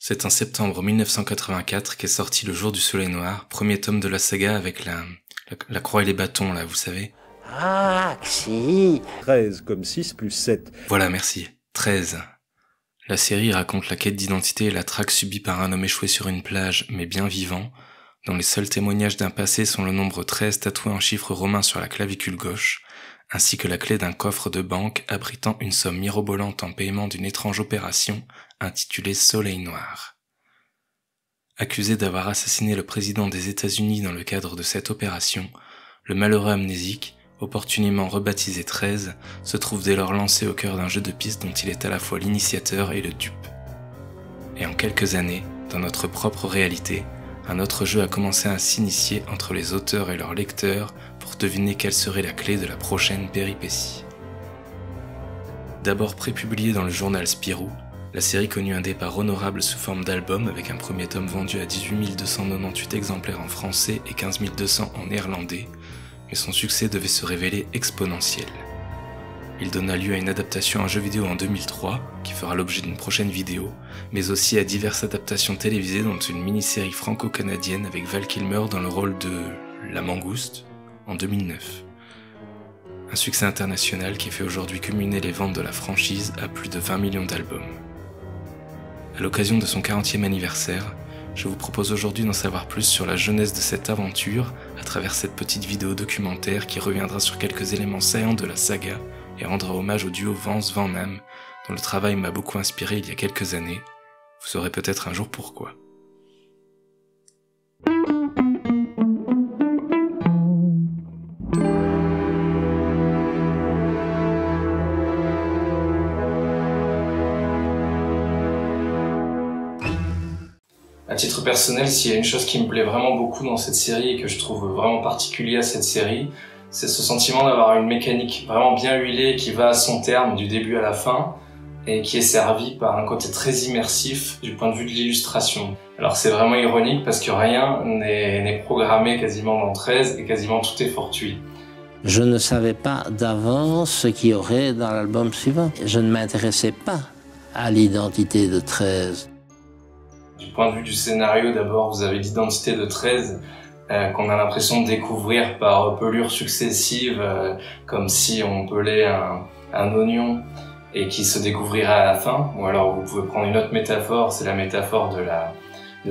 C'est en septembre 1984 qu'est sorti Le Jour du Soleil Noir, premier tome de la saga avec la croix et les bâtons, là, vous savez. Ah, si. 13 comme 6 plus 7. Voilà, merci. 13. La série raconte la quête d'identité et la traque subie par un homme échoué sur une plage, mais bien vivant, dont les seuls témoignages d'un passé sont le nombre 13 tatoué en chiffres romains sur la clavicule gauche, ainsi que la clé d'un coffre de banque abritant une somme mirobolante en paiement d'une étrange opération intitulée Soleil Noir. Accusé d'avoir assassiné le président des États-Unis dans le cadre de cette opération, le malheureux amnésique, opportunément rebaptisé 13, se trouve dès lors lancé au cœur d'un jeu de piste dont il est à la fois l'initiateur et le dupe. Et en quelques années, dans notre propre réalité, un autre jeu a commencé à s'initier entre les auteurs et leurs lecteurs pour deviner quelle serait la clé de la prochaine péripétie. D'abord prépubliée dans le journal Spirou, la série connut un départ honorable sous forme d'album avec un premier tome vendu à 18 298 exemplaires en français et 15 200 en néerlandais, mais son succès devait se révéler exponentiel. Il donna lieu à une adaptation en jeu vidéo en 2003, qui fera l'objet d'une prochaine vidéo, mais aussi à diverses adaptations télévisées dont une mini-série franco-canadienne avec Val Kilmer dans le rôle de La Mangouste en 2009. Un succès international qui fait aujourd'hui culminer les ventes de la franchise à plus de 20 millions d'albums. À l'occasion de son 40e anniversaire, je vous propose aujourd'hui d'en savoir plus sur la jeunesse de cette aventure à travers cette petite vidéo documentaire qui reviendra sur quelques éléments saillants de la saga et rendra hommage au duo Vance-Van Damme, dont le travail m'a beaucoup inspiré il y a quelques années. Vous saurez peut-être un jour pourquoi. À titre personnel, s'il y a une chose qui me plaît vraiment beaucoup dans cette série et que je trouve vraiment particulier à cette série, c'est ce sentiment d'avoir une mécanique vraiment bien huilée qui va à son terme du début à la fin et qui est servie par un côté très immersif du point de vue de l'illustration. Alors c'est vraiment ironique parce que rien n'est programmé quasiment dans 13 et quasiment tout est fortuit. Je ne savais pas d'avance ce qu'il y aurait dans l'album suivant. Je ne m'intéressais pas à l'identité de 13. Du point de vue du scénario, d'abord, vous avez l'identité de 13 qu'on a l'impression de découvrir par pelures successives, comme si on pelait un oignon et qui se découvrirait à la fin. Ou alors vous pouvez prendre une autre métaphore, c'est la métaphore de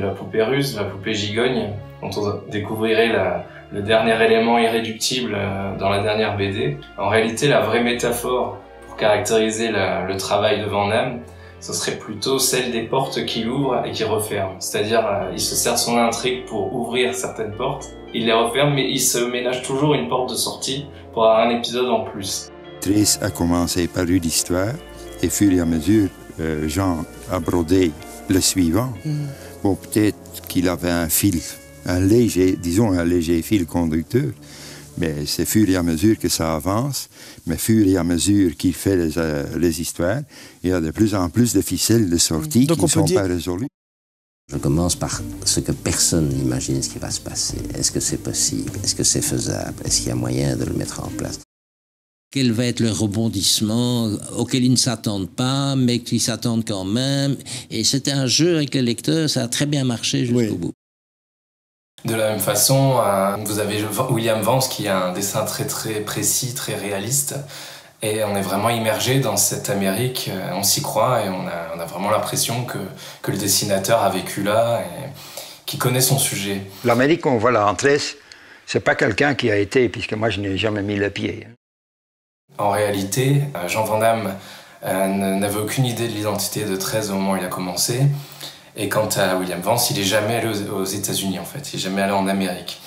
la poupée russe, de la poupée gigogne, dont on découvrirait le dernier élément irréductible dans la dernière BD. En réalité, la vraie métaphore pour caractériser le travail de Van Damme, ce serait plutôt celle des portes qu'il ouvre et qu'il referme. C'est-à-dire, il se sert de son intrigue pour ouvrir certaines portes, il les referme, mais il se ménage toujours une porte de sortie pour avoir un épisode en plus. 13 a commencé par une histoire, et fur et à mesure, Jean a brodé le suivant. Bon, peut-être qu'il avait un fil, un léger fil conducteur, mais c'est fur et à mesure que ça avance, mais fur et à mesure qu'il fait les histoires, il y a de plus en plus de ficelles de sortie qui ne sont pas résolues. Je commence par ce que personne n'imagine ce qui va se passer. Est-ce que c'est possible? Est-ce que c'est faisable? Est-ce qu'il y a moyen de le mettre en place? Quel va être le rebondissement auquel ils ne s'attendent pas, mais qu'ils s'attendent quand même? Et c'était un jeu avec le lecteur, ça a très bien marché jusqu'au bout. De la même façon, vous avez William Vance qui a un dessin très très précis, très réaliste, et on est vraiment immergé dans cette Amérique, on s'y croit et on a vraiment l'impression que le dessinateur a vécu là et qu'il connaît son sujet. L'Amérique qu'on voit là en 13, c'est pas quelqu'un qui a été, puisque moi je n'ai jamais mis le pied. En réalité, Jean Van Damme n'avait aucune idée de l'identité de 13 au moment où il a commencé. Et quant à William Vance, il n'est jamais allé aux États-Unis en fait, il n'est jamais allé en Amérique.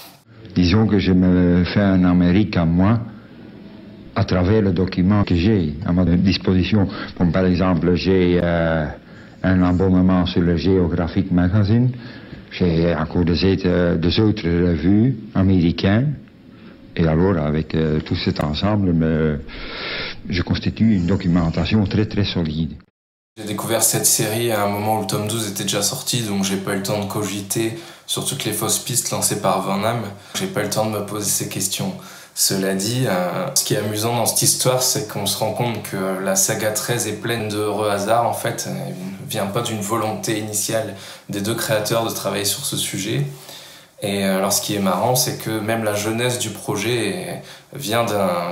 Disons que je me fais un Amérique à moi à travers le document que j'ai à ma disposition. Comme par exemple, j'ai un abonnement sur le Geographic Magazine, j'ai encore des autres revues américaines, et alors avec tout cet ensemble, je constitue une documentation très très solide. J'ai découvert cette série à un moment où le tome 12 était déjà sorti, donc j'ai pas eu le temps de cogiter sur toutes les fausses pistes lancées par Van Damme. J'ai pas eu le temps de me poser ces questions. Cela dit, ce qui est amusant dans cette histoire, c'est qu'on se rend compte que la saga 13 est pleine d'heureux hasards. En fait, elle ne vient pas d'une volonté initiale des deux créateurs de travailler sur ce sujet. Et alors, ce qui est marrant, c'est que même la jeunesse du projet vient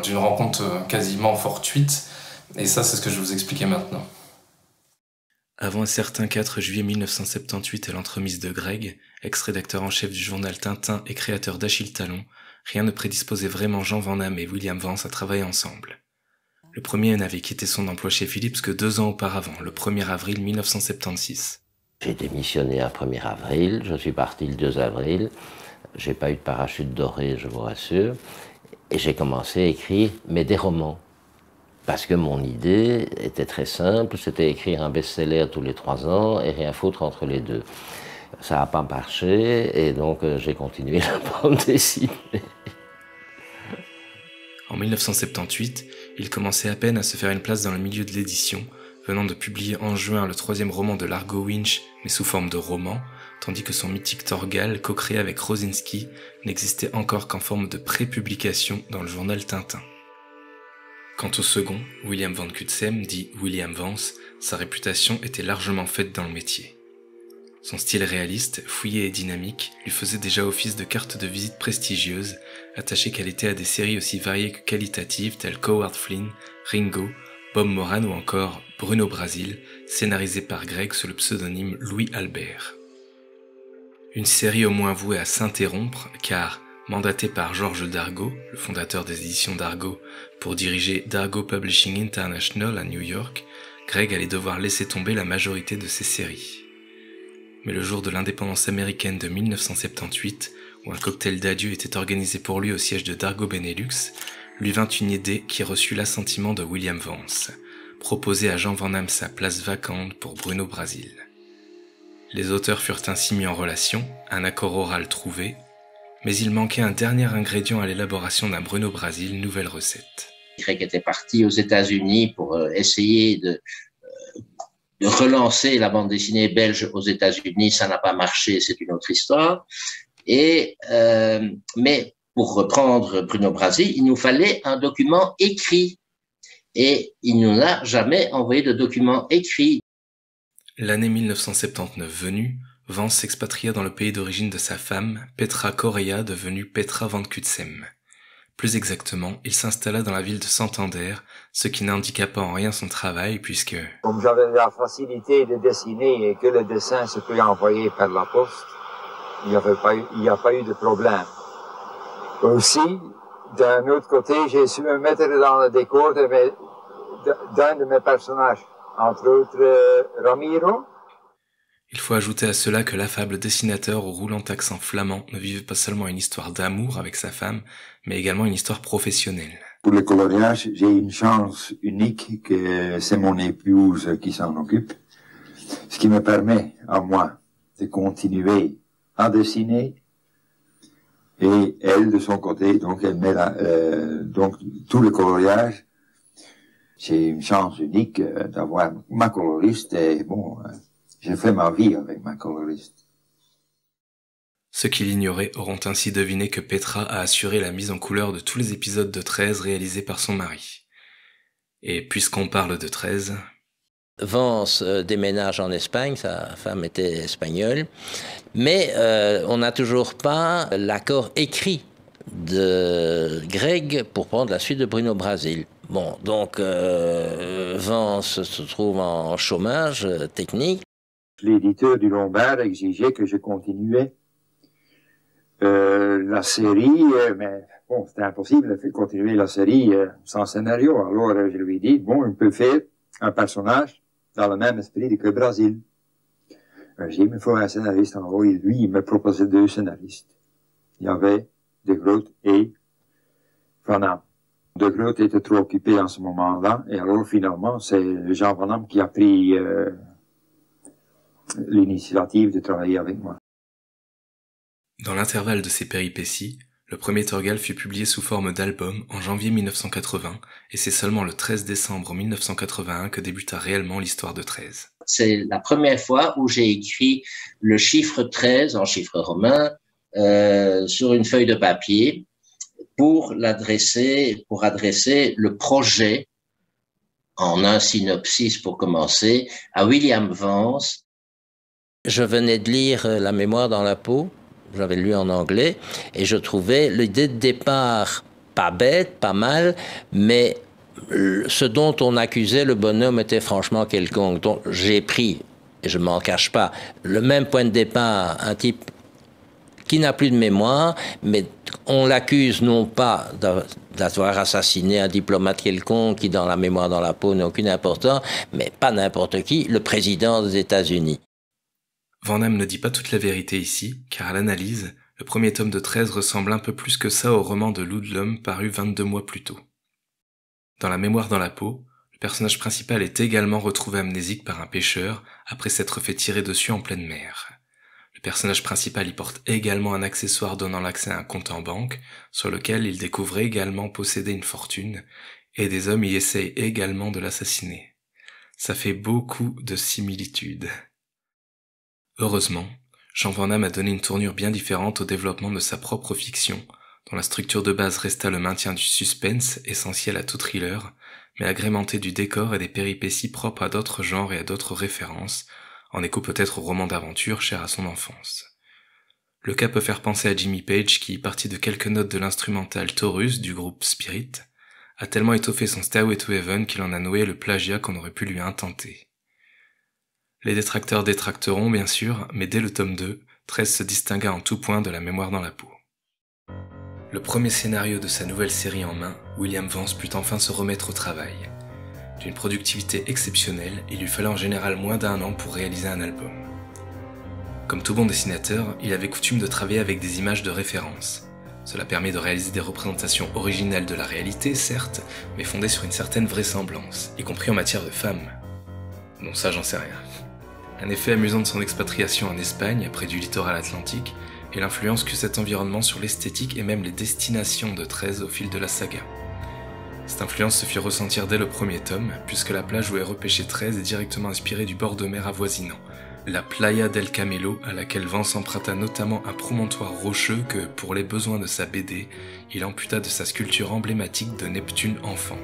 d'une rencontre quasiment fortuite. Et ça, c'est ce que je vais vous expliquer maintenant. Avant un certain 4 juillet 1978 et l'entremise de Greg, ex-rédacteur en chef du journal Tintin et créateur d'Achille Talon, rien ne prédisposait vraiment Jean Van Damme et William Vance à travailler ensemble. Le premier n'avait quitté son emploi chez Philips que 2 ans auparavant, le 1er avril 1976. J'ai démissionné un 1er avril, je suis parti le 2 avril, j'ai pas eu de parachute doré, je vous rassure, et j'ai commencé à écrire, mais des romans. Parce que mon idée était très simple, c'était écrire un best-seller tous les 3 ans et rien foutre entre les deux. Ça n'a pas marché et donc j'ai continué la bande dessinée. En 1978, il commençait à peine à se faire une place dans le milieu de l'édition, venant de publier en juin le 3e roman de Largo Winch, mais sous forme de roman, tandis que son mythique Torgal, co-créé avec Rosinski, n'existait encore qu'en forme de pré-publication dans le journal Tintin. Quant au second, William Van Cutsem, dit William Vance, sa réputation était largement faite dans le métier. Son style réaliste, fouillé et dynamique, lui faisait déjà office de carte de visite prestigieuse, attachée qu'elle était à des séries aussi variées que qualitatives telles qu'Howard Flynn, Ringo, Bob Moran ou encore Bruno Brasil, scénarisé par Greg sous le pseudonyme Louis Albert. Une série au moins vouée à s'interrompre, car, mandaté par Georges Dargaud, le fondateur des éditions Dargaud, pour diriger Dargaud Publishing International à New York, Greg allait devoir laisser tomber la majorité de ses séries. Mais le jour de l'indépendance américaine de 1978, où un cocktail d'adieu était organisé pour lui au siège de Dargaud Benelux, lui vint une idée qui reçut l'assentiment de William Vance, proposer à Jean Van Damme sa place vacante pour Bruno Brasil. Les auteurs furent ainsi mis en relation, un accord oral trouvé, mais il manquait un dernier ingrédient à l'élaboration d'un Bruno Brasil nouvelle recette. Greg était parti aux États-Unis pour essayer de relancer la bande dessinée belge aux États-Unis. Ça n'a pas marché, c'est une autre histoire. Mais pour reprendre Bruno Brasil, il nous fallait un document écrit. Et il ne nous a jamais envoyé de document écrit. L'année 1979 venue, Vance s'expatria dans le pays d'origine de sa femme, Petra Correa, devenue Petra Van Cutsem. Plus exactement, il s'installa dans la ville de Santander, ce qui n'indiqua pas en rien son travail puisque... Comme j'avais la facilité de dessiner et que le dessin se peut envoyer par la poste, il n'y a pas eu de problème. Aussi, d'un autre côté, j'ai su me mettre dans le décor d'un de mes personnages, entre autres Ramiro. Il faut ajouter à cela que l'affable dessinateur au roulant accent flamand ne vivait pas seulement une histoire d'amour avec sa femme, mais également une histoire professionnelle. Pour le coloriage, j'ai une chance unique que c'est mon épouse qui s'en occupe, ce qui me permet à moi de continuer à dessiner et elle de son côté, donc elle met donc tout le coloriage. J'ai une chance unique d'avoir ma coloriste et bon, j'ai fait ma vie avec ma coloriste. Ceux qui l'ignoraient auront ainsi deviné que Petra a assuré la mise en couleur de tous les épisodes de 13 réalisés par son mari. Et puisqu'on parle de 13... Vance déménage en Espagne, sa femme était espagnole, mais on n'a toujours pas l'accord écrit de Greg pour prendre la suite de Bruno Brasil. Bon, donc Vance se trouve en chômage technique. L'éditeur du Lombard exigeait que je continuais la série, mais bon, c'était impossible de continuer la série sans scénario. Alors je lui ai dit, bon, on peut faire un personnage dans le même esprit que Brasil. J'ai dit, il me faut un scénariste. Alors lui, il me proposait 2 scénaristes. Il y avait De Groot et Van Damme. De Groot était trop occupé en ce moment-là, et alors finalement, c'est Jean Van Damme qui a pris l'initiative de travailler avec moi. Dans l'intervalle de ces péripéties, le premier Torgal fut publié sous forme d'album en janvier 1980, et c'est seulement le 13 décembre 1981 que débuta réellement l'histoire de 13. C'est la première fois où j'ai écrit le chiffre 13 en chiffre romain sur une feuille de papier. pour adresser le projet, en un synopsis pour commencer, à William Vance. Je venais de lire La mémoire dans la peau, j'avais lu en anglais, et je trouvais l'idée de départ pas bête, pas mal, mais ce dont on accusait le bonhomme était franchement quelconque. Donc j'ai pris, et je ne m'en cache pas, le même point de départ, un type qui n'a plus de mémoire, mais on l'accuse non pas d'avoir assassiné un diplomate quelconque qui, dans La mémoire dans la peau, n'a aucune importance, mais pas n'importe qui, le président des États-Unis. Van Damme ne dit pas toute la vérité ici, car à l'analyse, le premier tome de 13 ressemble un peu plus que ça au roman de Ludlum paru 22 mois plus tôt. Dans La mémoire dans la peau, le personnage principal est également retrouvé amnésique par un pêcheur après s'être fait tirer dessus en pleine mer. Le personnage principal y porte également un accessoire donnant l'accès à un compte en banque, sur lequel il découvre également posséder une fortune, et des hommes y essayent également de l'assassiner. Ça fait beaucoup de similitudes. Heureusement, Jean Van Damme a donné une tournure bien différente au développement de sa propre fiction, dont la structure de base resta le maintien du suspense, essentiel à tout thriller, mais agrémenté du décor et des péripéties propres à d'autres genres et à d'autres références, en écho peut-être au roman d'aventure cher à son enfance. Le cas peut faire penser à Jimmy Page qui, parti de quelques notes de l'instrumental Taurus du groupe Spirit, a tellement étoffé son Stairway to Heaven qu'il en a noué le plagiat qu'on aurait pu lui intenter. Les détracteurs détracteront bien sûr, mais dès le tome 2, 13 se distingua en tout point de La mémoire dans la peau. Le premier scénario de sa nouvelle série en main, William Vance put enfin se remettre au travail. D'une productivité exceptionnelle, il lui fallait en général moins d'1 an pour réaliser un album. Comme tout bon dessinateur, il avait coutume de travailler avec des images de référence. Cela permet de réaliser des représentations originales de la réalité, certes, mais fondées sur une certaine vraisemblance, y compris en matière de femmes. Bon, ça j'en sais rien. Un effet amusant de son expatriation en Espagne, près du littoral atlantique, et l'influence qu'eut cet environnement sur l'esthétique et même les destinations de 13 au fil de la saga. Cette influence se fit ressentir dès le premier tome, puisque la plage où est repêché 13 est directement inspirée du bord de mer avoisinant, la Playa del Camelo, à laquelle Vance emprunta notamment un promontoire rocheux que, pour les besoins de sa BD, il amputa de sa sculpture emblématique de Neptune enfant.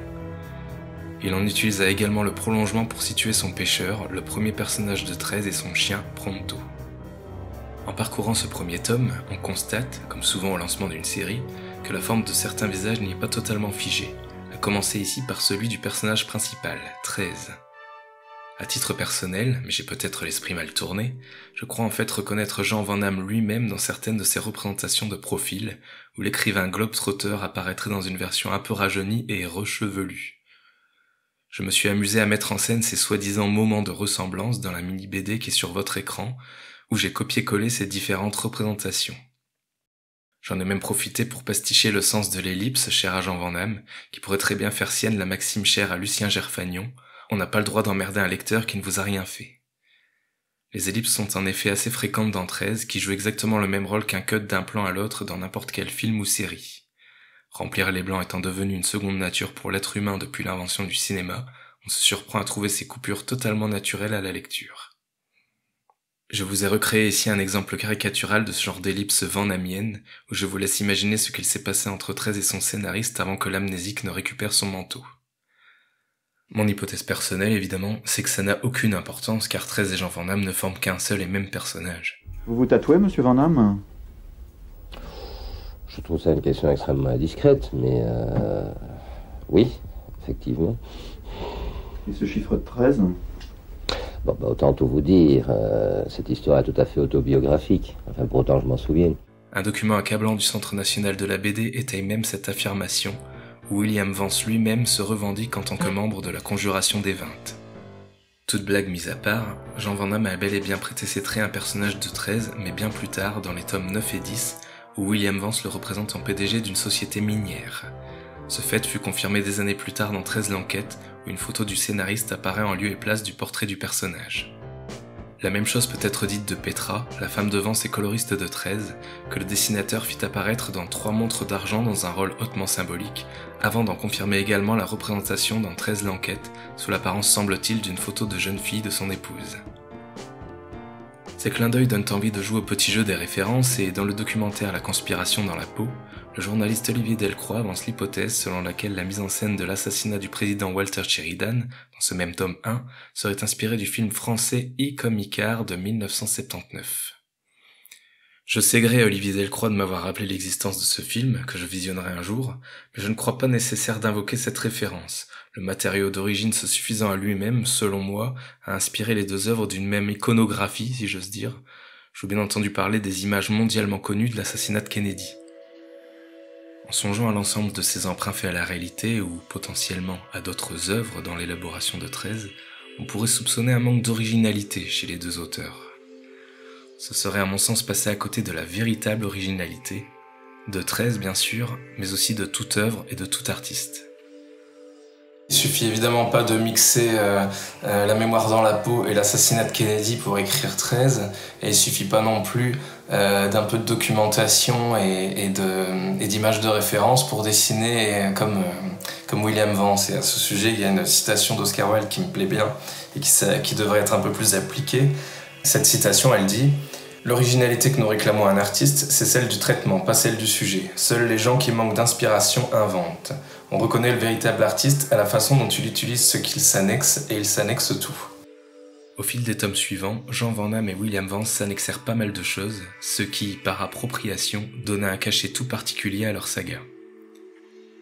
Il en utilisa également le prolongement pour situer son pêcheur, le premier personnage de 13 et son chien, Pronto. En parcourant ce premier tome, on constate, comme souvent au lancement d'une série, que la forme de certains visages n'y est pas totalement figée, à commencer ici par celui du personnage principal, 13. À titre personnel, mais j'ai peut-être l'esprit mal tourné, je crois en fait reconnaître Jean Van Damme lui-même dans certaines de ses représentations de profil, où l'écrivain globe-trotteur apparaîtrait dans une version un peu rajeunie et rechevelue. Je me suis amusé à mettre en scène ces soi-disant moments de ressemblance dans la mini-BD qui est sur votre écran, où j'ai copié-collé ces différentes représentations. J'en ai même profité pour pasticher le sens de l'ellipse cher à Jean Van Damme, qui pourrait très bien faire sienne la maxime chère à Lucien Gerfagnon, on n'a pas le droit d'emmerder un lecteur qui ne vous a rien fait. Les ellipses sont en effet assez fréquentes dans 13, qui jouent exactement le même rôle qu'un cut d'un plan à l'autre dans n'importe quel film ou série. Remplir les blancs étant devenu une seconde nature pour l'être humain depuis l'invention du cinéma, on se surprend à trouver ces coupures totalement naturelles à la lecture. Je vous ai recréé ici un exemple caricatural de ce genre d'ellipse vandamienne, où je vous laisse imaginer ce qu'il s'est passé entre 13 et son scénariste avant que l'amnésique ne récupère son manteau. Mon hypothèse personnelle, évidemment, c'est que ça n'a aucune importance, car 13 et Jean Van Damme ne forment qu'un seul et même personnage. Vous vous tatouez, monsieur Van Damme ? Je trouve ça une question extrêmement indiscrète, mais oui, effectivement. Et ce chiffre de 13 ? Bon, autant tout vous dire, cette histoire est tout à fait autobiographique, enfin pour autant je m'en souviens. Un document accablant du Centre national de la BD étaye même cette affirmation, où William Vance lui-même se revendique en tant que membre de la Conjuration des 20. Toute blague mise à part, Jean Van Damme a bel et bien prêté ses traits à un personnage de 13, mais bien plus tard, dans les tomes 9 et 10, où William Vance le représente en PDG d'une société minière. Ce fait fut confirmé des années plus tard dans 13 l'enquête, où une photo du scénariste apparaît en lieu et place du portrait du personnage. La même chose peut être dite de Petra, la femme de Vance et coloriste de 13, que le dessinateur fit apparaître dans 3 montres d'argent dans un rôle hautement symbolique, avant d'en confirmer également la représentation dans 13 l'enquête, sous l'apparence semble-t-il d'une photo de jeune fille de son épouse. Ces clins d'œil donnent envie de jouer au petit jeu des références et dans le documentaire La conspiration dans la peau, le journaliste Olivier Delcroix avance l'hypothèse selon laquelle la mise en scène de l'assassinat du président Walter Sheridan, dans ce même tome 1, serait inspirée du film français I comme Icare de 1979. Je sais gré à Olivier Delcroix de m'avoir rappelé l'existence de ce film, que je visionnerai un jour, mais je ne crois pas nécessaire d'invoquer cette référence, le matériau d'origine se suffisant à lui-même, selon moi, à inspirer les deux œuvres d'une même iconographie, si j'ose dire. Je veux bien entendu parler des images mondialement connues de l'assassinat de Kennedy. En songeant à l'ensemble de ces emprunts faits à la réalité, ou potentiellement à d'autres œuvres dans l'élaboration de 13, on pourrait soupçonner un manque d'originalité chez les deux auteurs. Ce serait à mon sens passer à côté de la véritable originalité, de 13 bien sûr, mais aussi de toute œuvre et de tout artiste. Il suffit évidemment pas de mixer La mémoire dans la peau et l'assassinat de Kennedy pour écrire 13, et il suffit pas non plus d'un peu de documentation et d'images de référence pour dessiner comme William Vance. Et à ce sujet, il y a une citation d'Oscar Wilde qui me plaît bien et qui devrait être un peu plus appliquée. Cette citation, elle dit « L'originalité que nous réclamons à un artiste, c'est celle du traitement, pas celle du sujet. Seuls les gens qui manquent d'inspiration inventent. On reconnaît le véritable artiste à la façon dont il utilise ce qu'il s'annexe, et il s'annexe tout. » Au fil des tomes suivants, Jean Van Damme et William Vance s'annexèrent pas mal de choses, ce qui, par appropriation, donna un cachet tout particulier à leur saga.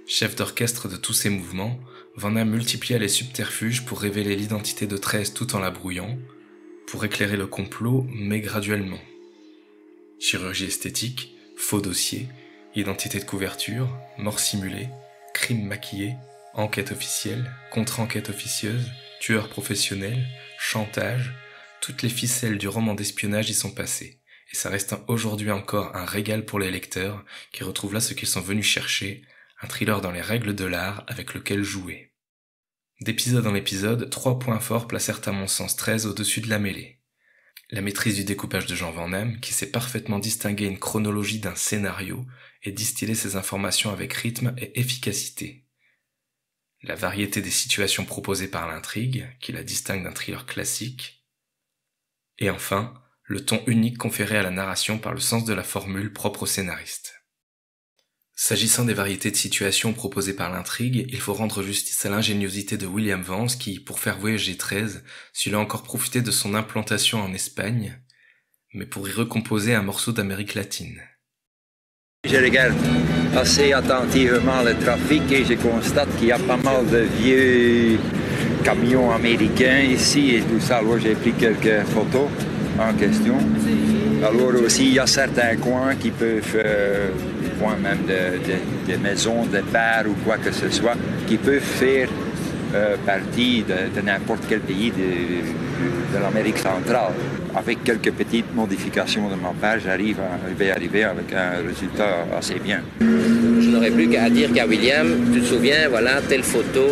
Chef d'orchestre de tous ces mouvements, Van Damme multiplia les subterfuges pour révéler l'identité de 13 tout en la brouillant, pour éclairer le complot, mais graduellement. Chirurgie esthétique, faux dossier, identité de couverture, mort simulée, crime maquillé, enquête officielle, contre-enquête officieuse, tueur professionnel, chantage, toutes les ficelles du roman d'espionnage y sont passées, et ça reste aujourd'hui encore un régal pour les lecteurs qui retrouvent là ce qu'ils sont venus chercher, un thriller dans les règles de l'art avec lequel jouer. D'épisode en épisode, 3 points forts placèrent à mon sens 13 au-dessus de la mêlée. La maîtrise du découpage de Jean Van Damme, qui sait parfaitement distinguer une chronologie d'un scénario et distiller ses informations avec rythme et efficacité. La variété des situations proposées par l'intrigue, qui la distingue d'un thriller classique. Et enfin, le ton unique conféré à la narration par le sens de la formule propre au scénariste. S'agissant des variétés de situations proposées par l'intrigue, il faut rendre justice à l'ingéniosité de William Vance qui, pour faire voyager 13, sut là encore profiter de son implantation en Espagne, mais pour y recomposer un morceau d'Amérique latine. Je regarde assez attentivement le trafic et je constate qu'il y a pas mal de vieux camions américains ici et tout ça. Alors j'ai pris quelques photos en question. Alors aussi, il y a certains coins qui peuvent, coins même de maisons, de bars ou quoi que ce soit, qui peuvent faire partie de n'importe quel pays de l'Amérique centrale. Avec quelques petites modifications de ma part, je vais arriver avec un résultat assez bien. Je n'aurais plus qu'à dire qu'à William, tu te souviens, voilà, telle photo,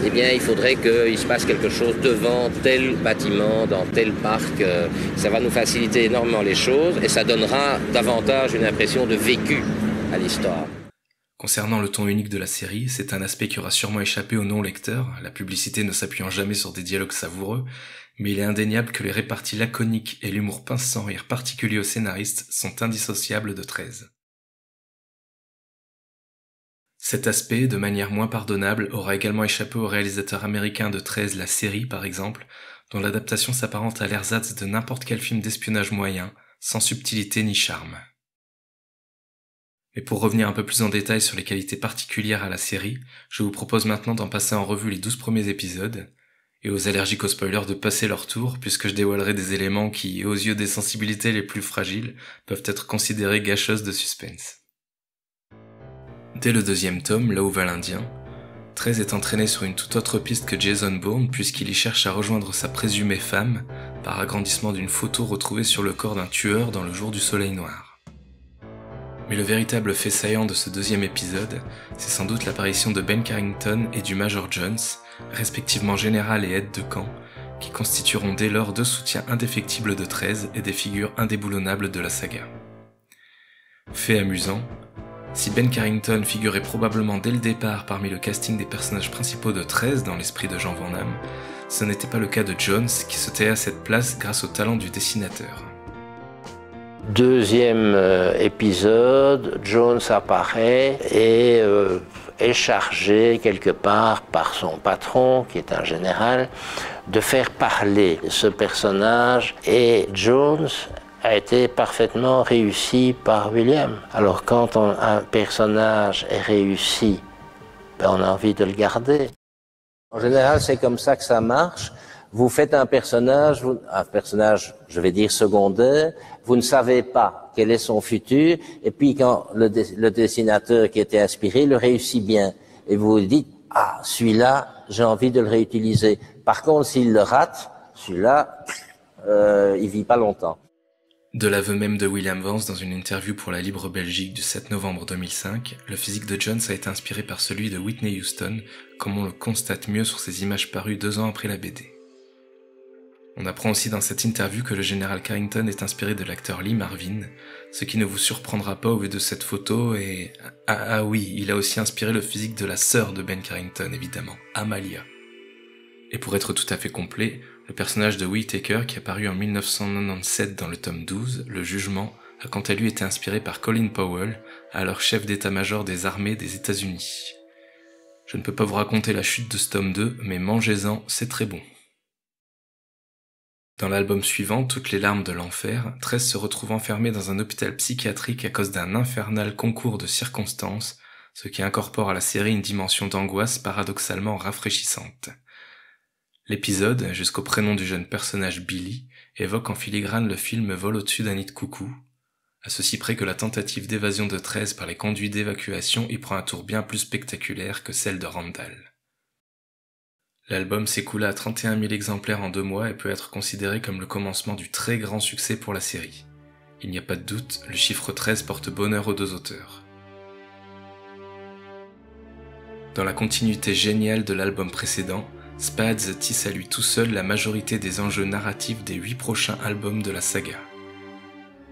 eh bien, il faudrait qu'il se passe quelque chose devant tel bâtiment, dans tel parc. Ça va nous faciliter énormément les choses et ça donnera davantage une impression de vécu à l'histoire. Concernant le ton unique de la série, c'est un aspect qui aura sûrement échappé aux non-lecteurs, la publicité ne s'appuyant jamais sur des dialogues savoureux, mais il est indéniable que les réparties laconiques et l'humour pince sans rire particulier aux scénaristes sont indissociables de 13. Cet aspect, de manière moins pardonnable, aura également échappé au réalisateur américain de 13, la série par exemple, dont l'adaptation s'apparente à l'ersatz de n'importe quel film d'espionnage moyen, sans subtilité ni charme. Mais pour revenir un peu plus en détail sur les qualités particulières à la série, je vous propose maintenant d'en passer en revue les 12 premiers épisodes, et aux allergiques aux spoilers de passer leur tour, puisque je dévoilerai des éléments qui, aux yeux des sensibilités les plus fragiles, peuvent être considérés gâcheuses de suspense. Dès le 2e tome, Là où va l'Indien, 13 est entraîné sur une toute autre piste que Jason Bourne, puisqu'il y cherche à rejoindre sa présumée femme, par agrandissement d'une photo retrouvée sur le corps d'un tueur dans le jour du soleil noir. Mais le véritable fait saillant de ce 2e épisode, c'est sans doute l'apparition de Ben Carrington et du Major Jones, respectivement général et aide de camp, qui constitueront dès lors 2 soutiens indéfectibles de 13 et des figures indéboulonnables de la saga. Fait amusant, si Ben Carrington figurait probablement dès le départ parmi le casting des personnages principaux de 13 dans l'esprit de Jean Van Damme, ce n'était pas le cas de Jones, qui se taillait à cette place grâce au talent du dessinateur. Deuxième épisode, Jones apparaît et est chargé quelque part par son patron, qui est un général, de faire parler ce personnage, et Jones a été parfaitement réussi par William. Alors quand un personnage est réussi, ben on a envie de le garder. En général, c'est comme ça que ça marche. Vous faites un personnage, je vais dire secondaire, vous ne savez pas quel est son futur, et puis quand le dessinateur qui était inspiré le réussit bien, et vous vous dites, ah, celui-là, j'ai envie de le réutiliser. Par contre, s'il le rate, celui-là, il vit pas longtemps. De l'aveu même de William Vance dans une interview pour la Libre Belgique du 7 novembre 2005, le physique de Jones a été inspiré par celui de Whitney Houston, comme on le constate mieux sur ces images parues 2 ans après la BD. On apprend aussi dans cette interview que le général Carrington est inspiré de l'acteur Lee Marvin, ce qui ne vous surprendra pas au vu de cette photo, et... Ah oui, il a aussi inspiré le physique de la sœur de Ben Carrington, évidemment, Amalia. Et pour être tout à fait complet, le personnage de Whittaker, qui est apparu en 1997 dans le tome 12, Le Jugement, a quant à lui été inspiré par Colin Powell, alors chef d'état-major des armées des États-Unis. Je ne peux pas vous raconter la chute de ce tome 2, mais mangez-en, c'est très bon. Dans l'album suivant, Toutes les larmes de l'enfer, 13 se retrouve enfermé dans un hôpital psychiatrique à cause d'un infernal concours de circonstances, ce qui incorpore à la série une dimension d'angoisse paradoxalement rafraîchissante. L'épisode, jusqu'au prénom du jeune personnage Billy, évoque en filigrane le film Vol au-dessus d'un nid de coucou, à ceci près que la tentative d'évasion de 13 par les conduits d'évacuation y prend un tour bien plus spectaculaire que celle de Randall. L'album s'écoula à 31 000 exemplaires en 2 mois et peut être considéré comme le commencement du très grand succès pour la série. Il n'y a pas de doute, le chiffre 13 porte bonheur aux 2 auteurs. Dans la continuité géniale de l'album précédent, Spads tisse à lui tout seul la majorité des enjeux narratifs des 8 prochains albums de la saga.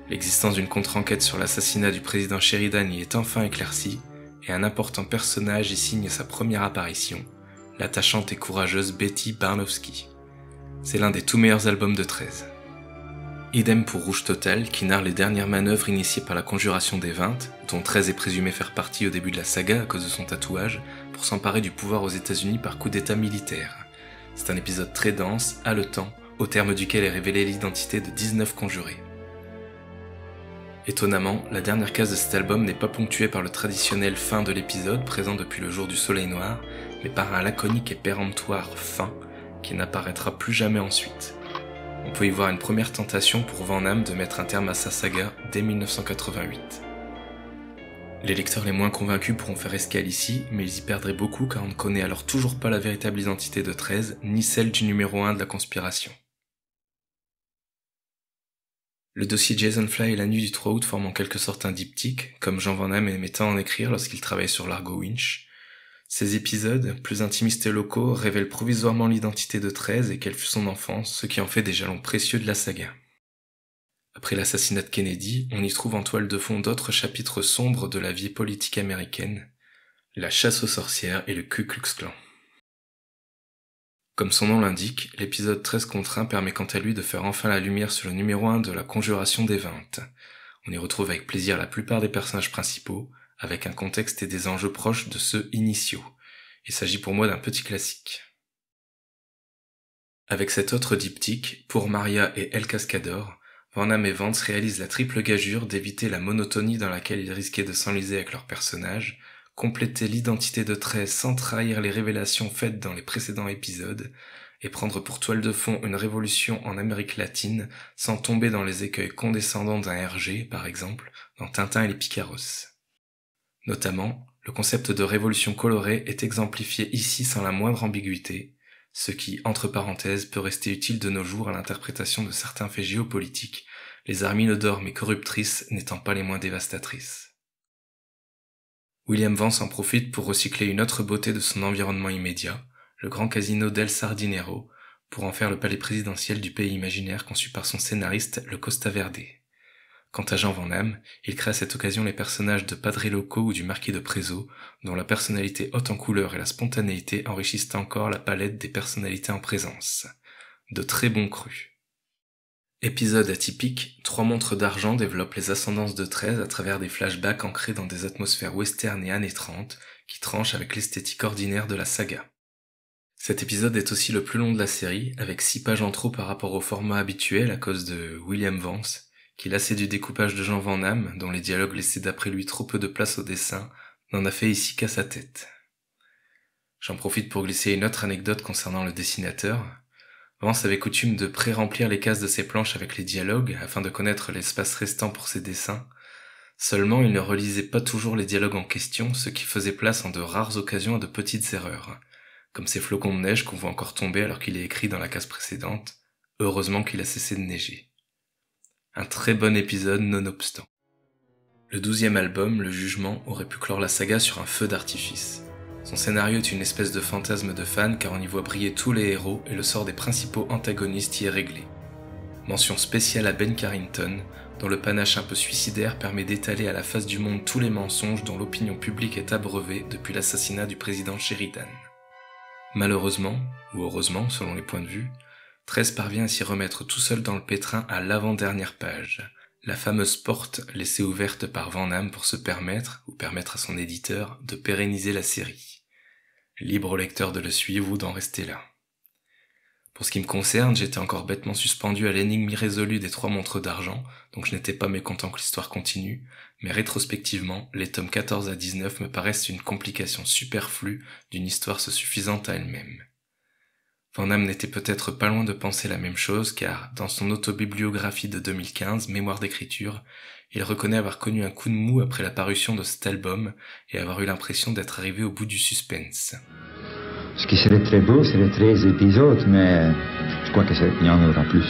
L'existence d'une contre-enquête sur l'assassinat du président Sheridan y est enfin éclaircie, et un important personnage y signe sa première apparition, l'attachante et courageuse Betty Barnowski. C'est l'un des tout meilleurs albums de 13. Idem pour Rouge Total, qui narre les dernières manœuvres initiées par la Conjuration des 20, dont 13 est présumé faire partie au début de la saga à cause de son tatouage, pour s'emparer du pouvoir aux États-Unis par coup d'état militaire. C'est un épisode très dense, haletant, au terme duquel est révélée l'identité de 19 conjurés. Étonnamment, la dernière case de cet album n'est pas ponctuée par le traditionnel fin de l'épisode présent depuis le jour du soleil noir, mais par un laconique et péremptoire fin qui n'apparaîtra plus jamais ensuite. On peut y voir une première tentation pour Van Damme de mettre un terme à sa saga dès 1988. Les lecteurs les moins convaincus pourront faire escale ici, mais ils y perdraient beaucoup car on ne connaît alors toujours pas la véritable identité de 13, ni celle du numéro 1 de la conspiration. Le dossier Jason Fly et la nuit du 3 août forment en quelque sorte un diptyque, comme Jean Van Damme aimait tant en écrire lorsqu'il travaillait sur l'Argo Winch. Ces épisodes, plus intimistes et locaux, révèlent provisoirement l'identité de 13 et quelle fut son enfance, ce qui en fait des jalons précieux de la saga. Après l'assassinat de Kennedy, on y trouve en toile de fond d'autres chapitres sombres de la vie politique américaine, la chasse aux sorcières et le Ku Klux Klan. Comme son nom l'indique, l'épisode 13 contre 1 permet quant à lui de faire enfin la lumière sur le numéro 1 de la Conjuration des 20. On y retrouve avec plaisir la plupart des personnages principaux, avec un contexte et des enjeux proches de ceux initiaux. Il s'agit pour moi d'un petit classique. Avec cet autre diptyque, Pour Maria et El Cascador, Van Damme et Vance réalisent la triple gageure d'éviter la monotonie dans laquelle ils risquaient de s'enliser avec leurs personnages, compléter l'identité de 13 sans trahir les révélations faites dans les précédents épisodes, et prendre pour toile de fond une révolution en Amérique latine sans tomber dans les écueils condescendants d'un Hergé, par exemple, dans Tintin et les Picaros. Notamment, le concept de révolution colorée est exemplifié ici sans la moindre ambiguïté, ce qui, entre parenthèses, peut rester utile de nos jours à l'interprétation de certains faits géopolitiques, les armines d'or mais corruptrices n'étant pas les moins dévastatrices. William Vance en profite pour recycler une autre beauté de son environnement immédiat, le grand casino d'El Sardinero, pour en faire le palais présidentiel du pays imaginaire conçu par son scénariste, le Costa Verde. Quant à Jean Van Damme, il crée à cette occasion les personnages de Padre Loco ou du Marquis de Prézo, dont la personnalité haute en couleur et la spontanéité enrichissent encore la palette des personnalités en présence. De très bons crus. Épisode atypique, 3 montres d'argent développent les ascendances de 13 à travers des flashbacks ancrés dans des atmosphères western et années 30, qui tranchent avec l'esthétique ordinaire de la saga. Cet épisode est aussi le plus long de la série, avec 6 pages en trop par rapport au format habituel à cause de William Vance, qui lassé du découpage de Jean Van Damme, dont les dialogues laissaient d'après lui trop peu de place au dessin, n'en a fait ici qu'à sa tête. J'en profite pour glisser une autre anecdote concernant le dessinateur. Vance avait coutume de pré-remplir les cases de ses planches avec les dialogues, afin de connaître l'espace restant pour ses dessins. Seulement, il ne relisait pas toujours les dialogues en question, ce qui faisait place en de rares occasions à de petites erreurs, comme ces flocons de neige qu'on voit encore tomber alors qu'il est écrit dans la case précédente. Heureusement qu'il a cessé de neiger. Un très bon épisode nonobstant. Le 12e album, Le Jugement, aurait pu clore la saga sur un feu d'artifice. Son scénario est une espèce de fantasme de fan car on y voit briller tous les héros et le sort des principaux antagonistes y est réglé. Mention spéciale à Ben Carrington, dont le panache un peu suicidaire permet d'étaler à la face du monde tous les mensonges dont l'opinion publique est abreuvée depuis l'assassinat du président Sheridan. Malheureusement, ou heureusement selon les points de vue, 13 parvient à s'y remettre tout seul dans le pétrin à l'avant-dernière page, la fameuse porte laissée ouverte par Van Damme pour se permettre, ou permettre à son éditeur, de pérenniser la série. Libre au lecteur de le suivre ou d'en rester là. Pour ce qui me concerne, j'étais encore bêtement suspendu à l'énigme irrésolue des 3 montres d'argent, donc je n'étais pas mécontent que l'histoire continue, mais rétrospectivement, les tomes 14 à 19 me paraissent une complication superflue d'une histoire se suffisante à elle-même. Van Damme n'était peut-être pas loin de penser la même chose car, dans son autobibliographie de 2015, Mémoire d'écriture, il reconnaît avoir connu un coup de mou après la parution de cet album et avoir eu l'impression d'être arrivé au bout du suspense. Ce qui serait très beau, c'est les 13 épisodes, mais je crois qu'il y en aura plus.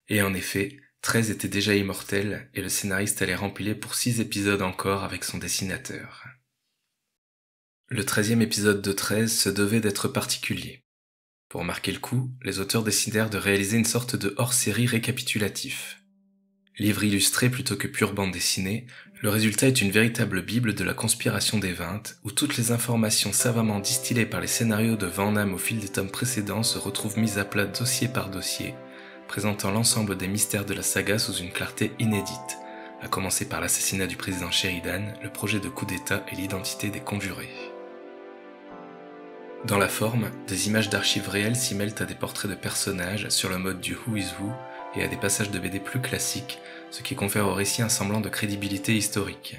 Et en effet, 13 était déjà immortel et le scénariste allait rempiler pour 6 épisodes encore avec son dessinateur. Le 13e épisode de 13 se devait d'être particulier. Pour marquer le coup, les auteurs décidèrent de réaliser une sorte de hors-série récapitulatif. Livre illustré plutôt que pure bande dessinée, le résultat est une véritable bible de la conspiration des 20, où toutes les informations savamment distillées par les scénarios de Van Damme au fil des tomes précédents se retrouvent mises à plat dossier par dossier, présentant l'ensemble des mystères de la saga sous une clarté inédite, à commencer par l'assassinat du président Sheridan, le projet de coup d'État et l'identité des conjurés. Dans la forme, des images d'archives réelles s'y mêlent à des portraits de personnages sur le mode du Who is Who et à des passages de BD plus classiques, ce qui confère au récit un semblant de crédibilité historique.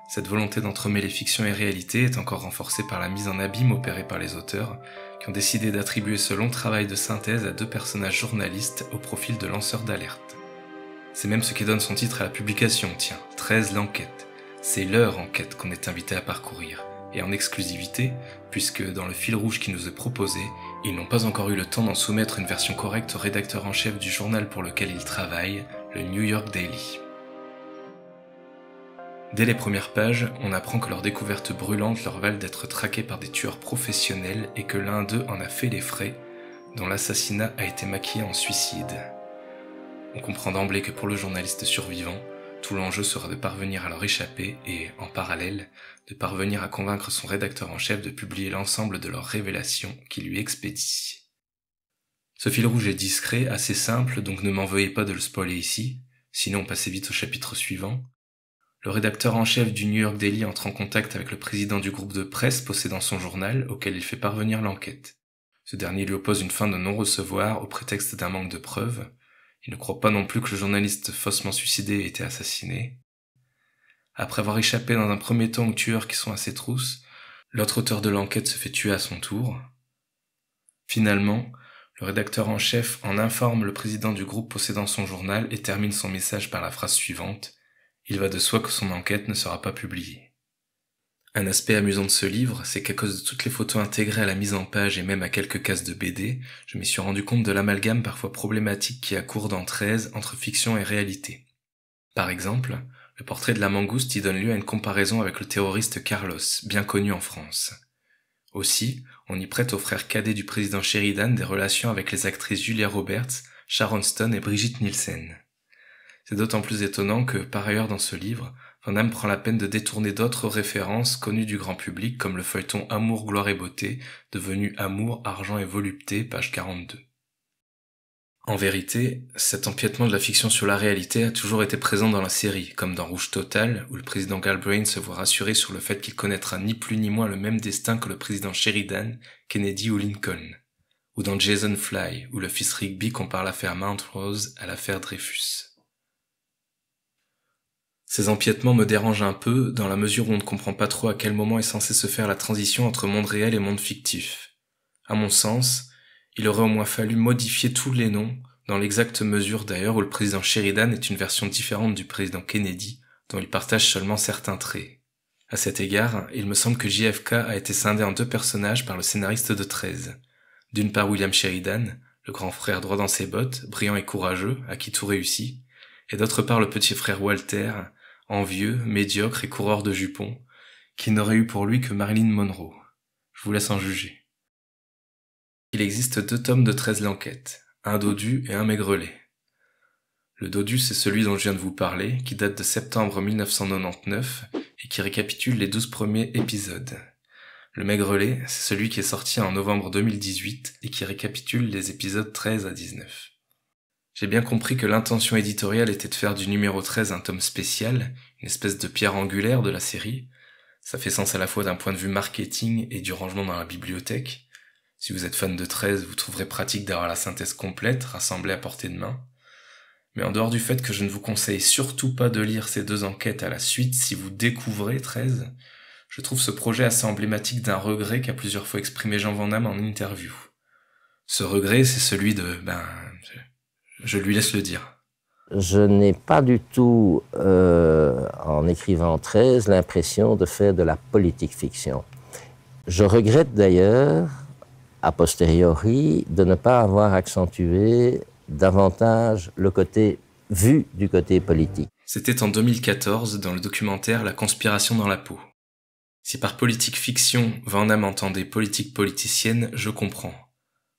Cette volonté d'entremêler fiction et réalité est encore renforcée par la mise en abîme opérée par les auteurs, qui ont décidé d'attribuer ce long travail de synthèse à 2 personnages journalistes au profil de lanceurs d'alerte. C'est même ce qui donne son titre à la publication, 13 l'enquête. C'est leur enquête qu'on est invité à parcourir. Et en exclusivité, puisque dans le fil rouge qui nous est proposé, ils n'ont pas encore eu le temps d'en soumettre une version correcte au rédacteur en chef du journal pour lequel ils travaillent, le New York Daily. Dès les premières pages, on apprend que leur découverte brûlante leur valent d'être traqués par des tueurs professionnels et que l'un d'eux en a fait les frais, dont l'assassinat a été maquillé en suicide. On comprend d'emblée que pour le journaliste survivant, tout l'enjeu sera de parvenir à leur échapper et, en parallèle, de parvenir à convaincre son rédacteur en chef de publier l'ensemble de leurs révélations qu'il lui expédie. Ce fil rouge est discret, assez simple, donc ne m'en veuillez pas de le spoiler ici, sinon passez vite au chapitre suivant. Le rédacteur en chef du New York Daily entre en contact avec le président du groupe de presse possédant son journal, auquel il fait parvenir l'enquête. Ce dernier lui oppose une fin de non-recevoir au prétexte d'un manque de preuves. Il ne croit pas non plus que le journaliste faussement suicidé ait été assassiné. Après avoir échappé dans un premier temps aux tueurs qui sont à ses trousses, l'autre auteur de l'enquête se fait tuer à son tour. Finalement, le rédacteur en chef en informe le président du groupe possédant son journal et termine son message par la phrase suivante : « Il va de soi que son enquête ne sera pas publiée ». Un aspect amusant de ce livre, c'est qu'à cause de toutes les photos intégrées à la mise en page et même à quelques cases de BD, je m'y suis rendu compte de l'amalgame parfois problématique qui a cours dans 13 entre fiction et réalité. Par exemple, le portrait de la mangouste y donne lieu à une comparaison avec le terroriste Carlos, bien connu en France. Aussi, on y prête au frère cadet du président Sheridan des relations avec les actrices Julia Roberts, Sharon Stone et Brigitte Nielsen. C'est d'autant plus étonnant que, par ailleurs dans ce livre, Van Damme prend la peine de détourner d'autres références connues du grand public comme le feuilleton Amour, gloire et beauté, devenu Amour, argent et volupté, page 42. En vérité, cet empiètement de la fiction sur la réalité a toujours été présent dans la série, comme dans Rouge Total, où le président Galbraith se voit rassuré sur le fait qu'il connaîtra ni plus ni moins le même destin que le président Sheridan, Kennedy ou Lincoln, ou dans Jason Fly, où le fils Rigby compare l'affaire Mount Rose à l'affaire Dreyfus. Ces empiètements me dérangent un peu, dans la mesure où on ne comprend pas trop à quel moment est censée se faire la transition entre monde réel et monde fictif. À mon sens, il aurait au moins fallu modifier tous les noms, dans l'exacte mesure d'ailleurs où le président Sheridan est une version différente du président Kennedy, dont il partage seulement certains traits. À cet égard, il me semble que JFK a été scindé en deux personnages par le scénariste de 13. D'une part William Sheridan, le grand frère droit dans ses bottes, brillant et courageux, à qui tout réussit, et d'autre part le petit frère Walter, envieux, médiocre et coureur de jupons, qui n'aurait eu pour lui que Marilyn Monroe. Je vous laisse en juger. Il existe 2 tomes de 13 l'enquête, un dodu et un maigrelet. Le dodu, c'est celui dont je viens de vous parler, qui date de septembre 1999 et qui récapitule les 12 premiers épisodes. Le maigrelet, c'est celui qui est sorti en novembre 2018 et qui récapitule les épisodes 13 à 19. J'ai bien compris que l'intention éditoriale était de faire du numéro 13 un tome spécial, une espèce de pierre angulaire de la série. Ça fait sens à la fois d'un point de vue marketing et du rangement dans la bibliothèque. Si vous êtes fan de 13, vous trouverez pratique d'avoir la synthèse complète, rassemblée à portée de main. Mais en dehors du fait que je ne vous conseille surtout pas de lire ces 2 enquêtes à la suite si vous découvrez 13, je trouve ce projet assez emblématique d'un regret qu'a plusieurs fois exprimé Jean Van Damme en interview. Ce regret, c'est celui de... je lui laisse le dire. Je n'ai pas du tout, en écrivant 13, l'impression de faire de la politique fiction. Je regrette d'ailleurs, a posteriori, de ne pas avoir accentué davantage le côté vu du côté politique. C'était en 2014 dans le documentaire La conspiration dans la peau. Si par politique fiction, Van Damme entendait politique politicienne, je comprends.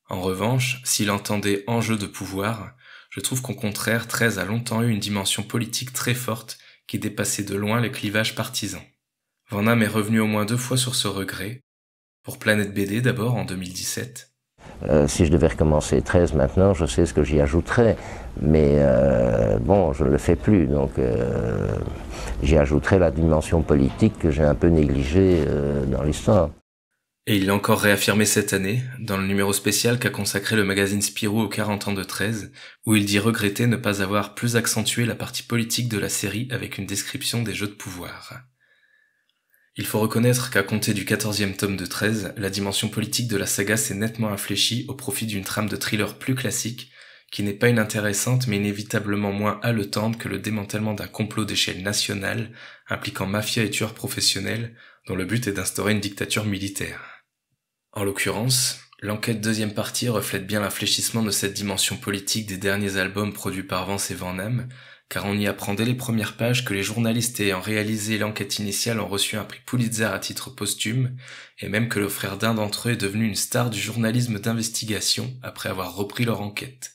En revanche, s'il entendait enjeu de pouvoir, je trouve qu'au contraire, 13 a longtemps eu une dimension politique très forte qui dépassait de loin les clivages partisans. Van Damme est revenu au moins 2 fois sur ce regret. Pour Planète BD d'abord en 2017. Si je devais recommencer 13 maintenant, je sais ce que j'y ajouterais, mais bon, je ne le fais plus, donc j'y ajouterais la dimension politique que j'ai un peu négligée dans l'histoire. Et il l'a encore réaffirmé cette année, dans le numéro spécial qu'a consacré le magazine Spirou aux 40 ans de 13, où il dit regretter ne pas avoir plus accentué la partie politique de la série avec une description des jeux de pouvoir. Il faut reconnaître qu'à compter du 14e tome de 13, la dimension politique de la saga s'est nettement infléchie au profit d'une trame de thriller plus classique, qui n'est pas inintéressante mais inévitablement moins haletante que le démantèlement d'un complot d'échelle nationale impliquant mafia et tueurs professionnels, dont le but est d'instaurer une dictature militaire. En l'occurrence, l'enquête 2e partie reflète bien l'infléchissement de cette dimension politique des derniers albums produits par Vance et Van Damme, car on y apprend dès les premières pages que les journalistes ayant réalisé l'enquête initiale ont reçu un prix Pulitzer à titre posthume, et même que le frère d'un d'entre eux est devenu une star du journalisme d'investigation après avoir repris leur enquête.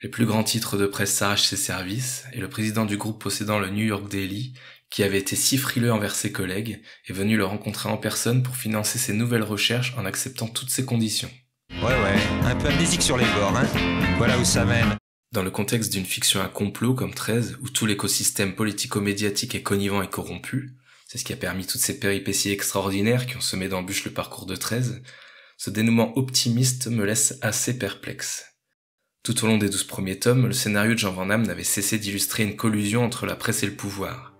Les plus grands titres de presse s'arrachent ses services, et le président du groupe possédant le New York Daily, qui avait été si frileux envers ses collègues, est venu le rencontrer en personne pour financer ses nouvelles recherches en acceptant toutes ses conditions. Ouais, un peu amnésique sur les bords, hein. Voilà où ça mène. Dans le contexte d'une fiction à complot comme 13, où tout l'écosystème politico-médiatique est connivant et corrompu, c'est ce qui a permis toutes ces péripéties extraordinaires qui ont semé d'embûches le parcours de 13, ce dénouement optimiste me laisse assez perplexe. Tout au long des 12 premiers tomes, le scénario de Jean Van Damme n'avait cessé d'illustrer une collusion entre la presse et le pouvoir.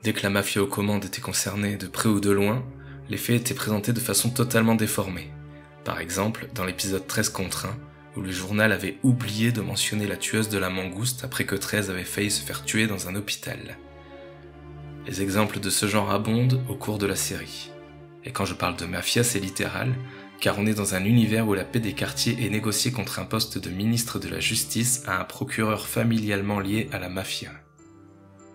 Dès que la mafia aux commandes était concernée de près ou de loin, les faits étaient présentés de façon totalement déformée. Par exemple, dans l'épisode 13 contre 1, où le journal avait oublié de mentionner la tueuse de la mangouste après que 13 avait failli se faire tuer dans un hôpital. Les exemples de ce genre abondent au cours de la série. Et quand je parle de mafia, c'est littéral, car on est dans un univers où la paix des quartiers est négociée contre un poste de ministre de la Justice à un procureur familialement lié à la mafia.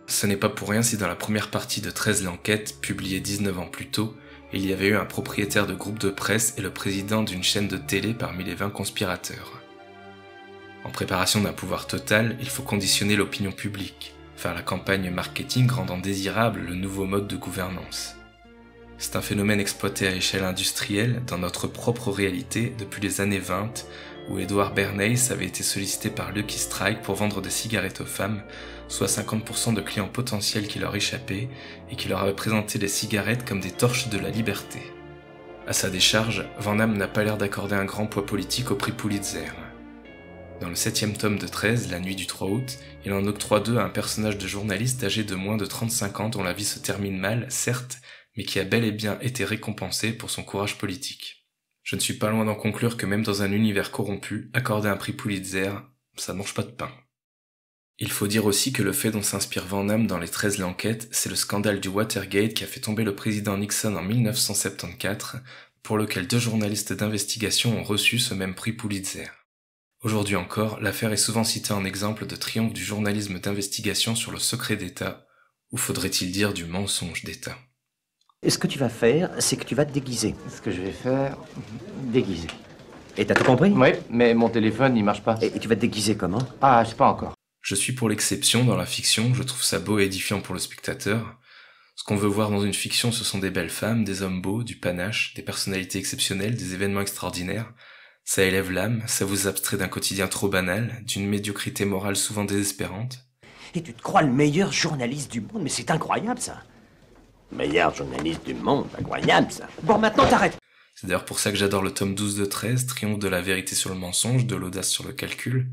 Ce n'est pas pour rien si dans la première partie de 13 l'enquête, publiée 19 ans plus tôt, il y avait eu un propriétaire de groupe de presse et le président d'une chaîne de télé parmi les 20 conspirateurs. En préparation d'un pouvoir total, il faut conditionner l'opinion publique, faire la campagne marketing rendant désirable le nouveau mode de gouvernance. C'est un phénomène exploité à échelle industrielle dans notre propre réalité depuis les années 20, où Edward Bernays avait été sollicité par Lucky Strike pour vendre des cigarettes aux femmes, soit 50% de clients potentiels qui leur échappaient et qui leur avaient présenté les cigarettes comme des torches de la liberté. À sa décharge, Van Damme n'a pas l'air d'accorder un grand poids politique au prix Pulitzer. Dans le 7e tome de 13, La nuit du 3 août, il en octroie 2 à un personnage de journaliste âgé de moins de 35 ans dont la vie se termine mal, certes, mais qui a bel et bien été récompensé pour son courage politique. Je ne suis pas loin d'en conclure que même dans un univers corrompu, accorder un prix Pulitzer, ça ne mange pas de pain. Il faut dire aussi que le fait dont s'inspire Van Damme dans les 13 l'enquête, c'est le scandale du Watergate qui a fait tomber le président Nixon en 1974, pour lequel 2 journalistes d'investigation ont reçu ce même prix Pulitzer. Aujourd'hui encore, l'affaire est souvent citée en exemple de triomphe du journalisme d'investigation sur le secret d'État, ou faudrait-il dire du mensonge d'État. Et ce que tu vas faire, c'est que tu vas te déguiser. Ce que je vais faire, déguiser. Et t'as tout compris? Oui, mais mon téléphone, il marche pas. Et tu vas te déguiser comment? Ah, je sais pas encore. Je suis pour l'exception dans la fiction, je trouve ça beau et édifiant pour le spectateur. Ce qu'on veut voir dans une fiction, ce sont des belles femmes, des hommes beaux, du panache, des personnalités exceptionnelles, des événements extraordinaires. Ça élève l'âme, ça vous abstrait d'un quotidien trop banal, d'une médiocrité morale souvent désespérante. Et tu te crois le meilleur journaliste du monde, mais c'est incroyable ça. Meilleur journaliste du monde, incroyable ça. Bon, maintenant t'arrêtes. C'est d'ailleurs pour ça que j'adore le tome 12 de 13, triomphe de la vérité sur le mensonge, de l'audace sur le calcul.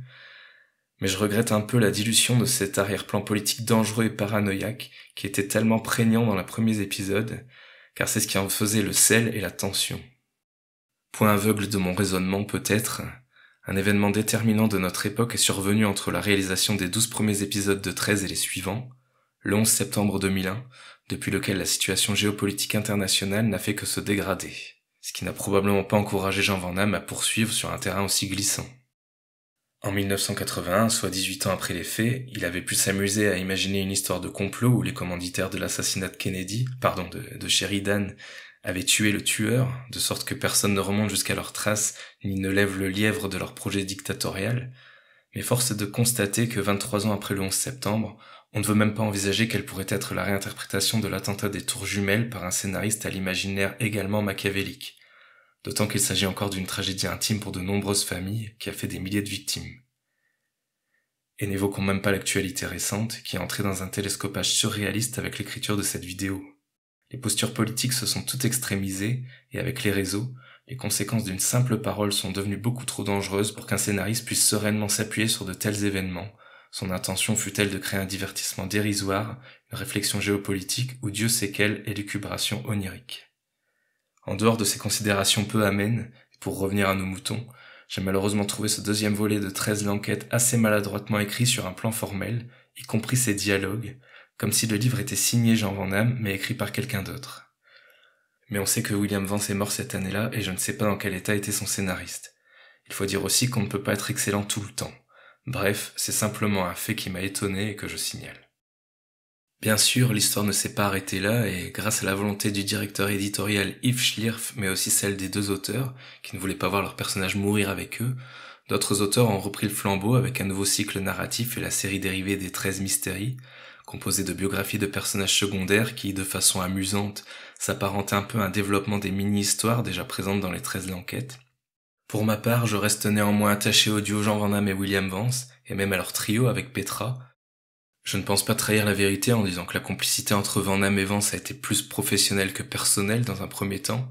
Mais je regrette un peu la dilution de cet arrière-plan politique dangereux et paranoïaque qui était tellement prégnant dans les premiers épisodes, car c'est ce qui en faisait le sel et la tension. Point aveugle de mon raisonnement peut-être, un événement déterminant de notre époque est survenu entre la réalisation des 12 premiers épisodes de 13 et les suivants, le 11 septembre 2001, depuis lequel la situation géopolitique internationale n'a fait que se dégrader, ce qui n'a probablement pas encouragé Jean Van Damme à poursuivre sur un terrain aussi glissant. En 1981, soit 18 ans après les faits, il avait pu s'amuser à imaginer une histoire de complot où les commanditaires de l'assassinat de Sheridan avaient tué le tueur, de sorte que personne ne remonte jusqu'à leurs traces ni ne lève le lièvre de leur projet dictatorial. Mais force est de constater que 23 ans après le 11 septembre, on ne veut même pas envisager quelle pourrait être la réinterprétation de l'attentat des Tours Jumelles par un scénariste à l'imaginaire également machiavélique. D'autant qu'il s'agit encore d'une tragédie intime pour de nombreuses familles qui a fait des milliers de victimes. Et n'évoquons même pas l'actualité récente qui est entrée dans un télescopage surréaliste avec l'écriture de cette vidéo. Les postures politiques se sont toutes extrémisées et avec les réseaux, les conséquences d'une simple parole sont devenues beaucoup trop dangereuses pour qu'un scénariste puisse sereinement s'appuyer sur de tels événements. Son intention fut-elle de créer un divertissement dérisoire, une réflexion géopolitique ou Dieu sait quelle élucubration onirique. En dehors de ces considérations peu amènes, pour revenir à nos moutons, j'ai malheureusement trouvé ce 2e volet de 13 l'enquête assez maladroitement écrit sur un plan formel, y compris ses dialogues, comme si le livre était signé Jean Van Damme, mais écrit par quelqu'un d'autre. Mais on sait que William Vance est mort cette année-là, et je ne sais pas dans quel état était son scénariste. Il faut dire aussi qu'on ne peut pas être excellent tout le temps. Bref, c'est simplement un fait qui m'a étonné et que je signale. Bien sûr, l'histoire ne s'est pas arrêtée là, et grâce à la volonté du directeur éditorial Yves Schlierf, mais aussi celle des 2 auteurs, qui ne voulaient pas voir leurs personnages mourir avec eux, d'autres auteurs ont repris le flambeau avec un nouveau cycle narratif et la série dérivée des 13 mystéries, composée de biographies de personnages secondaires qui, de façon amusante, s'apparentent un peu à un développement des mini-histoires déjà présentes dans les 13 l'enquête. Pour ma part, je reste néanmoins attaché au duo Jean Van Damme et William Vance, et même à leur trio avec Petra. Je ne pense pas trahir la vérité en disant que la complicité entre Van Damme et Vance a été plus professionnelle que personnelle dans un premier temps,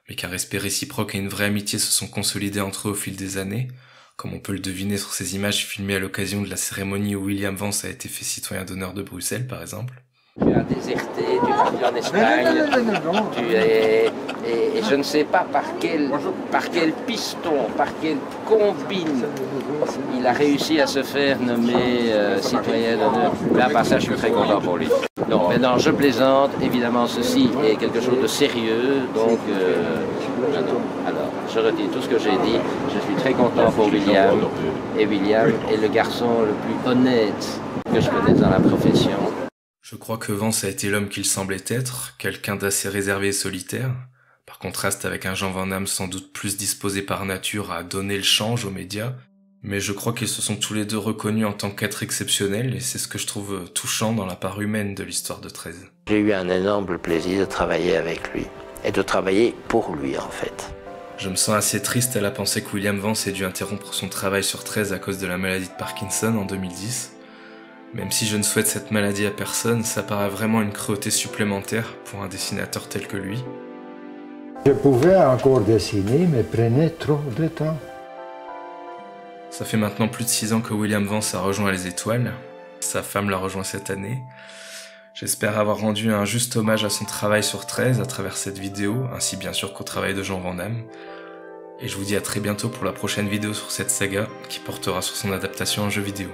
mais qu'un respect réciproque et une vraie amitié se sont consolidés entre eux au fil des années, comme on peut le deviner sur ces images filmées à l'occasion de la cérémonie où William Vance a été fait citoyen d'honneur de Bruxelles, par exemple. Tu as déserté, tu es parti en Espagne, tu es... Et je ne sais pas par quel piston, par quelle combine, il a réussi à se faire nommer citoyen d'honneur. Là, par ça, je suis très content pour lui. Donc maintenant, je plaisante. Évidemment, ceci est quelque chose de sérieux. Donc, alors, je retire tout ce que j'ai dit. Je suis très content pour William. Et William est le garçon le plus honnête que je connaisse dans la profession. Je crois que Vance a été l'homme qu'il semblait être, quelqu'un d'assez réservé et solitaire, par contraste avec un Jean Van Damme sans doute plus disposé par nature à donner le change aux médias, Mais je crois qu'ils se sont tous les deux reconnus en tant qu'êtres exceptionnels, et c'est ce que je trouve touchant dans la part humaine de l'histoire de 13. J'ai eu un énorme plaisir de travailler avec lui, et de travailler pour lui en fait. Je me sens assez triste à la pensée que William Vance ait dû interrompre son travail sur 13 à cause de la maladie de Parkinson en 2010. Même si je ne souhaite cette maladie à personne, ça paraît vraiment une cruauté supplémentaire pour un dessinateur tel que lui. Je pouvais encore dessiner, mais prenait trop de temps. Ça fait maintenant plus de 6 ans que William Vance a rejoint les Étoiles. Sa femme l'a rejoint cette année. J'espère avoir rendu un juste hommage à son travail sur 13 à travers cette vidéo, ainsi bien sûr qu'au travail de Jean Van Damme. Et je vous dis à très bientôt pour la prochaine vidéo sur cette saga, qui portera sur son adaptation en jeu vidéo.